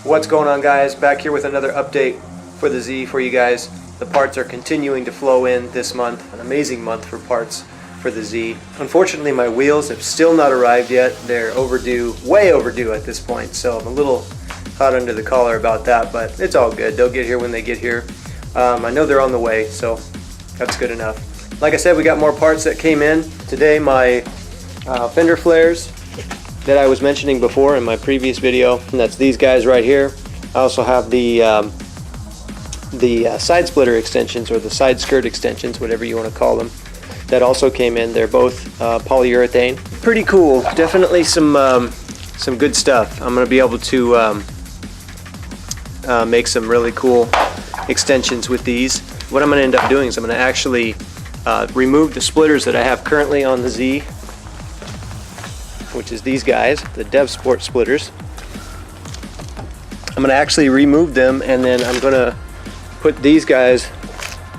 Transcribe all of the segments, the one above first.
What's going on, guys? Back here with another update for the Z for you guys. The parts are continuing to flow in this month. An amazing month for parts for the Z. Unfortunately, my wheels have still not arrived yet. They're overdue, way overdue at this point, so I'm a little hot under the collar about that, but it's all good. They'll get here when they get here. I know they're on the way, so that's good enough. Like I said, we got more parts that came in. Today, my fender flares that I was mentioning before in my previous video, and that's these guys right here. I also have the side splitter extensions, or the side skirt extensions, whatever you want to call them, that also came in. They're both polyurethane. Pretty cool. Definitely some good stuff. I'm going to be able to make some really cool extensions with these. What I'm going to end up doing is I'm going to actually remove the splitters that I have currently on the Z, which is these guys, the Dev Sport splitters. I'm going to actually remove them, and then I'm going to put these guys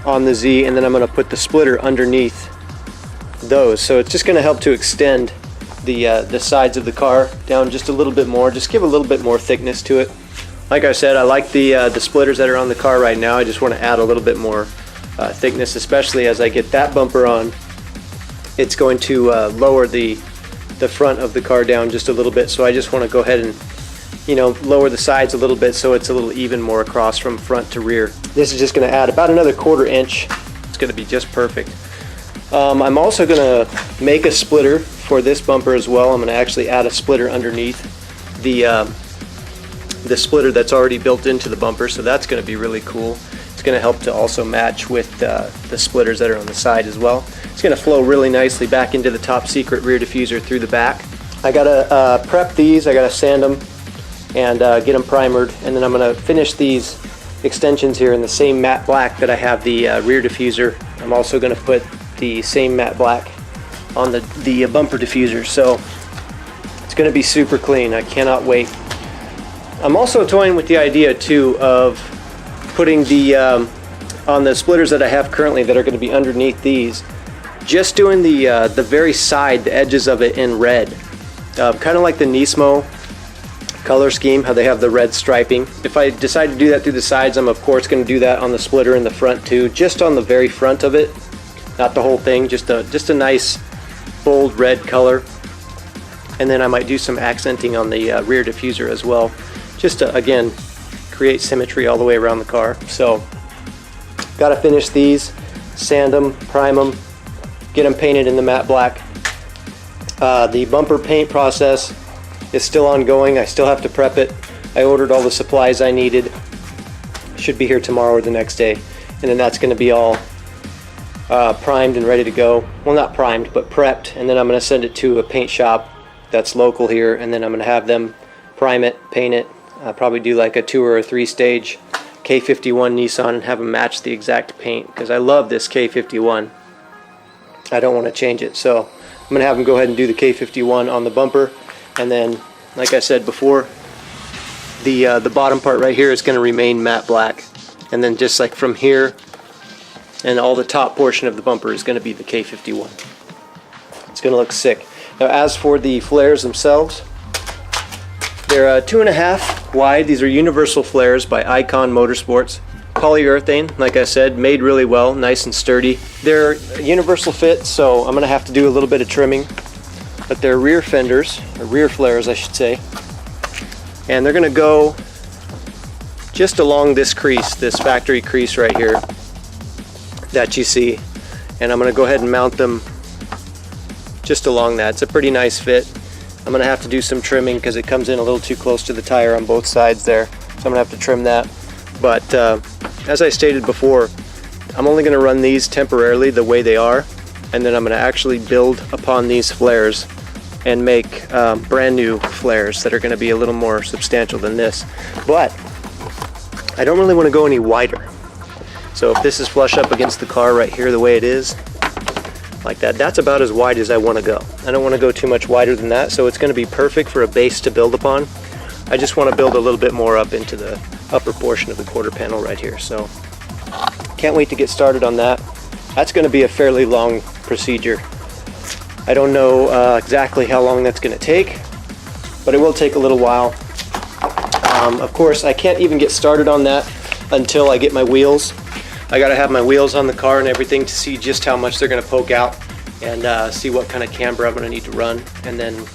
on the Z, and then I'm going to put the splitter underneath those. So it's just going to help to extend the sides of the car down just a little bit more, just give a little bit more thickness to it. Like I said, I like the splitters that are on the car right now. I just want to add a little bit more thickness, especially as I get that bumper on. It's going to lower the front of the car down just a little bit, so I just want to go ahead and, you know, lower the sides a little bit so it's a little even more across from front to rear. This is just going to add about another 1/4 inch. It's going to be just perfect. I'm also going to make a splitter for this bumper as well. I'm going to actually add a splitter underneath the splitter that's already built into the bumper, so that's going to be really cool. It's going to help to also match with the splitters that are on the side as well. It's going to flow really nicely back into the top secret rear diffuser through the back. I got to prep these. I got to sand them and get them primered, and then I'm going to finish these extensions here in the same matte black that I have the rear diffuser. I'm also going to put the same matte black on the bumper diffuser, so it's going to be super clean. I cannot wait. I'm also toying with the idea too of putting the on the splitters that I have currently that are going to be underneath these, just doing the very side, the edges of it in red, kind of like the Nismo color scheme, how they have the red striping. If I decide to do that through the sides, I'm of course going to do that on the splitter in the front too, just on the very front of it, not the whole thing, just a nice bold red color. And then I might do some accenting on the rear diffuser as well, just to again create symmetry all the way around the car. So got to finish these, sand them, prime them, get them painted in the matte black. The bumper paint process is still ongoing. I still have to prep it. I ordered all the supplies I needed. Should be here tomorrow or the next day, and then that's going to be all primed and ready to go. Well, not primed, but prepped, and then I'm going to send it to a paint shop that's local here, and then I'm going to have them prime it, paint it, probably do like a 2 or a 3 stage K51 Nissan and have them match the exact paint, because I love this K51. I don't want to change it, so I'm going to have them go ahead and do the K51 on the bumper, and then, like I said before, the bottom part right here is going to remain matte black, and then just like from here and all the top portion of the bumper is going to be the K51. It's going to look sick. Now, as for the flares themselves, they're 2.5 wide. These are universal flares by Icon Motorsports. Polyurethane, like I said, made really well, nice and sturdy. They're universal fit, so I'm going to have to do a little bit of trimming. But they're rear fenders, or rear flares I should say. And they're going to go just along this crease, this factory crease right here that you see. And I'm going to go ahead and mount them just along that. It's a pretty nice fit. I'm going to have to do some trimming because it comes in a little too close to the tire on both sides there. So I'm going to have to trim that. But as I stated before, I'm only going to run these temporarily the way they are, and then I'm going to actually build upon these flares and make brand new flares that are going to be a little more substantial than this. But I don't really want to go any wider. So if this is flush up against the car right here the way it is, like that, that's about as wide as I want to go. I don't want to go too much wider than that, so it's going to be perfect for a base to build upon. I just want to build a little bit more up into the upper portion of the quarter panel right here. So can't wait to get started on that. That's going to be a fairly long procedure. I don't know exactly how long that's going to take, but it will take a little while. Of course, I can't even get started on that until I get my wheels. I gotta have my wheels on the car and everything to see just how much they're gonna poke out and see what kind of camber I'm gonna need to run. And then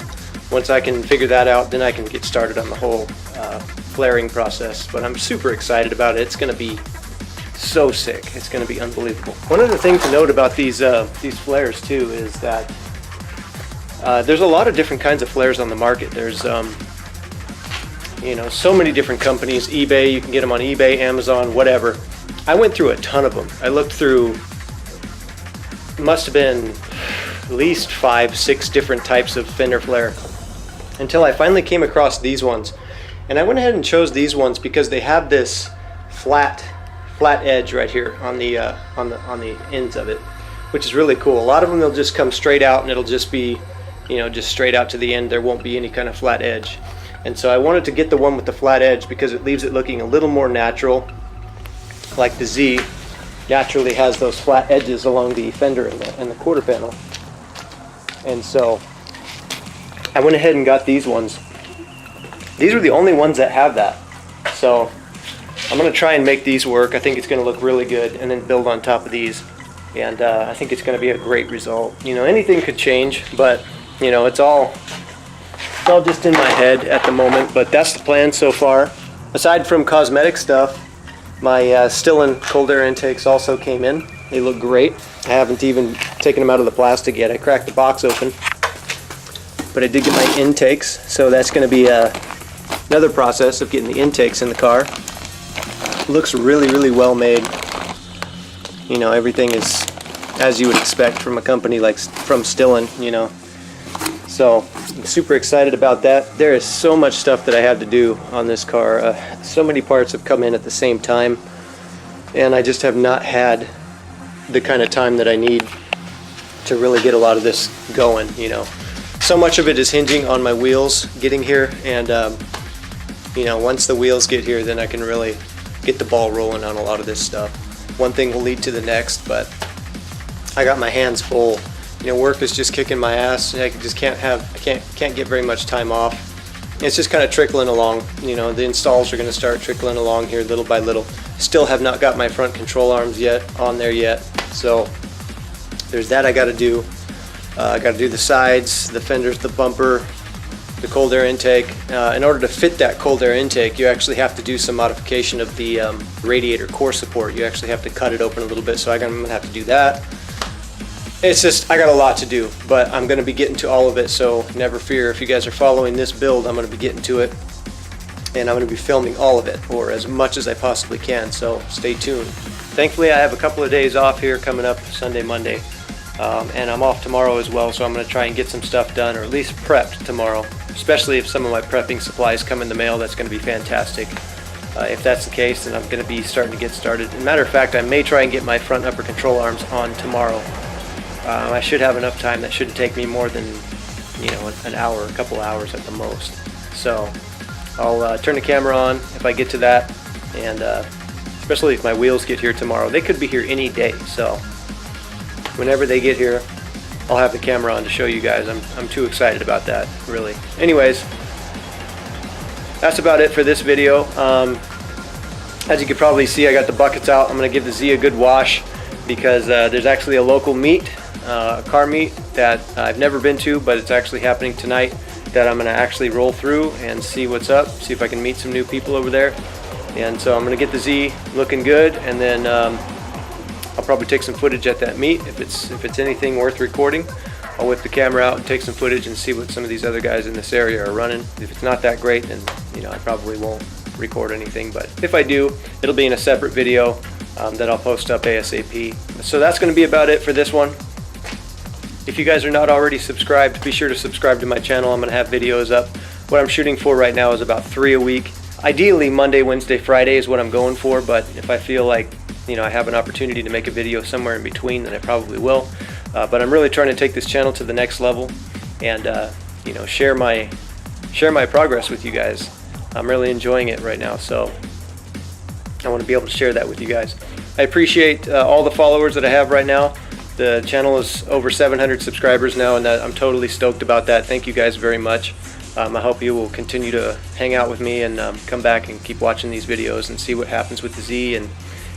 once I can figure that out, then I can get started on the whole flaring process. But I'm super excited about it. It's gonna be so sick. It's gonna be unbelievable. One other thing to note about these flares too is that there's a lot of different kinds of flares on the market. There's you know, so many different companies. eBay, you can get them on eBay, Amazon, whatever. I went through a ton of them. I looked through, must have been at least 5, 6 different types of Fender flare until I finally came across these ones. And I went ahead and chose these ones because they have this flat edge right here on the ends of it, which is really cool. A lot of them, they'll just come straight out and it'll just be, you know, just straight out to the end. There won't be any kind of flat edge. And so I wanted to get the one with the flat edge because it leaves it looking a little more natural, like the Z naturally has those flat edges along the fender and the quarter panel. And so I went ahead and got these ones. These are the only ones that have that. So I'm going to try and make these work. I think it's going to look really good, and then build on top of these. And I think it's going to be a great result. You know, anything could change, but you know, it's all just in my head at the moment. But that's the plan so far. Aside from cosmetic stuff, my Stillen cold air intakes also came in. They look great. I haven't even taken them out of the plastic yet. I cracked the box open, but I did get my intakes, so that's going to be another process of getting the intakes in the car. Looks really, really well made. You know, everything is as you would expect from a company like from Stillen, you know. So I'm super excited about that. There is so much stuff that I have to do on this car. So many parts have come in at the same time, and I just have not had the kind of time that I need to really get a lot of this going, you know. So much of it is hinging on my wheels getting here, and you know, once the wheels get here, then I can really get the ball rolling on a lot of this stuff. One thing will lead to the next, but I got my hands full. You know, work is just kicking my ass. I just can't get very much time off. It's just kind of trickling along. You know, the installs are going to start trickling along here little by little. Still have not got my front control arms yet on there yet. So there's that I got to do. I got to do the sides, the fenders, the bumper, the cold air intake. In order to fit that cold air intake, you actually have to do some modification of the radiator core support. You actually have to cut it open a little bit, so I'm going to have to do that. It's just, I got a lot to do, but I'm going to be getting to all of it, so never fear. If you guys are following this build, I'm going to be getting to it, and I'm going to be filming all of it, or as much as I possibly can, so stay tuned. Thankfully, I have a couple of days off here coming up, Sunday, Monday, and I'm off tomorrow as well, so I'm going to try and get some stuff done, or at least prepped tomorrow, especially if some of my prepping supplies come in the mail. That's going to be fantastic. If that's the case, then I'm going to be starting to get started. As a matter of fact, I may try and get my front upper control arms on tomorrow. I should have enough time. That shouldn't take me more than, you know, an hour, a couple hours at the most. So I'll turn the camera on if I get to that, and especially if my wheels get here tomorrow. They could be here any day, so whenever they get here, I'll have the camera on to show you guys. I'm too excited about that, really. Anyways, that's about it for this video. As you can probably see, I got the buckets out. I'm going to give the Z a good wash because there's actually a local meet, a car meet that I've never been to, but it's actually happening tonight, that I'm going to actually roll through and see what's up, see if I can meet some new people over there. And so I'm going to get the Z looking good, and then I'll probably take some footage at that meet. If it's anything worth recording, I'll whip the camera out and take some footage and see what some of these other guys in this area are running. If it's not that great, then you know, I probably won't record anything, but if I do, it'll be in a separate video that I'll post up ASAP. So that's going to be about it for this one. If you guys are not already subscribed, be sure to subscribe to my channel. I'm going to have videos up. What I'm shooting for right now is about 3 a week. Ideally, Monday, Wednesday, Friday is what I'm going for, but if I feel like, you know, I have an opportunity to make a video somewhere in between, then I probably will. But I'm really trying to take this channel to the next level, and you know, share my progress with you guys. I'm really enjoying it right now, so I want to be able to share that with you guys. I appreciate all the followers that I have right now. The channel is over 700 subscribers now, and I'm totally stoked about that. Thank you guys very much. I hope you will continue to hang out with me and come back and keep watching these videos and see what happens with the Z.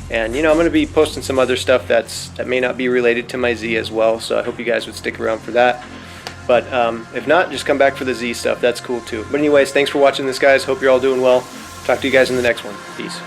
And you know, I'm going to be posting some other stuff that may not be related to my Z as well, so I hope you guys would stick around for that. But if not, just come back for the Z stuff. That's cool too. But anyways, thanks for watching this, guys. Hope you're all doing well. Talk to you guys in the next one. Peace.